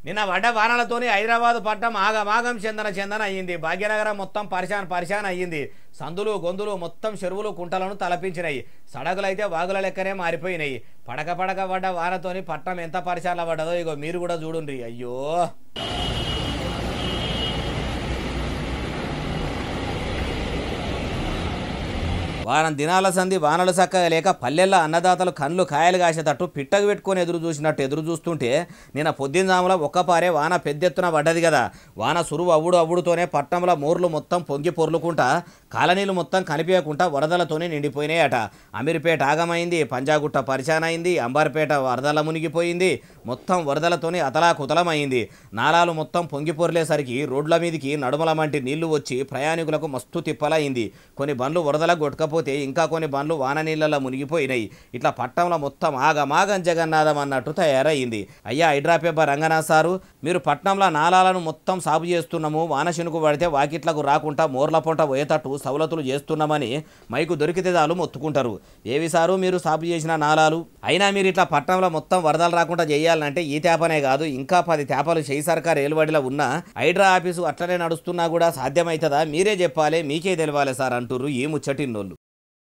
నిన్న వడ్డ వానలతోని హైదరాబాద్ పట్టణం ఆగమాగం చెందన అయ్యింది. భాగ్యనగరం మొత్తం పరిశాన్ అయ్యింది. సందులు గొంతులు మొత్తం చెరువులు కుంటలను తలపించినాయి. సడకులైతే వాగుల లెక్కనే మారిపోయినాయి. పడక పడ్డ వానతోని పట్టణం ఎంత పరిశాల పడ్డదో ఇగో మీరు కూడా చూడండి. అయ్యో వారం దినాల సంధి వానలు చక్కగా లేక పల్లెల్లో అన్నదాతలు కళ్ళు కాయలు కాసేటట్టు పిట్టకు పెట్టుకొని ఎదురు చూసినట్టు ఎదురు చూస్తుంటే నిన్న పొద్దున్నజాముల ఒక్కపారే వాన పెద్దెత్తున పడ్డది కదా. వాన సురువు అవ్వుడుతోనే పట్టణంలో మోర్లు మొత్తం పొంగి పొర్లుకుంటా కాలనీలు మొత్తం కనిపించకుండా వరదలతోనే నిండిపోయినాయట. అమీర్పేట ఆగమైంది, పంజాగుట్ట పరిశానైంది, అంబార్పేట వరదల మునిగిపోయింది. మొత్తం వరదలతోని అతలాకుతలమైంది. నాలాలు మొత్తం పొంగి పొర్లేసరికి రోడ్ల మీదకి నడుమల మంటి నీళ్లు వచ్చి ప్రయాణికులకు మస్తు తిప్పలైంది. కొన్ని బండ్లు వరదలకు కొట్టుకపోతే ఇంకా కొన్ని బండ్లు వాన నీళ్ళలో మునిగిపోయినాయి. ఇట్లా పట్టణంలో మొత్తం ఆగమాగం జగన్నాథం అన్నట్టు తయారైంది. అయ్యా హైడ్రాపేపర్ రంగనాథ్ సారు, మీరు పట్టణంలో నాలాలను మొత్తం సాగు చేస్తున్నాము, వాన శనుకు పడితే వాకిట్లకు రాకుండా మోర్ల పొంట పోయేటట్టు సవలతులు చేస్తున్నామని మైకు దొరికితే చాలు మొత్తుకుంటారు. ఏవి సారు మీరు సాగు చేసిన నాలాలు? అయినా మీరు ఇట్లా పట్టణంలో మొత్తం వరదలు రాకుండా చేయాలంటే ఈ తేపనే కాదు ఇంకా 10 తేపలు చేయి సర్కార్ ఏలుబడిలో ఉన్న హైడ్రా ఆఫీసు అట్లనే నడుస్తున్నా కూడా సాధ్యమవుతుందా? మీరే చెప్పాలి, మీకే తెలవాలి సార్ అంటుర్రు ఈ ముచ్చటిన్నోళ్ళు.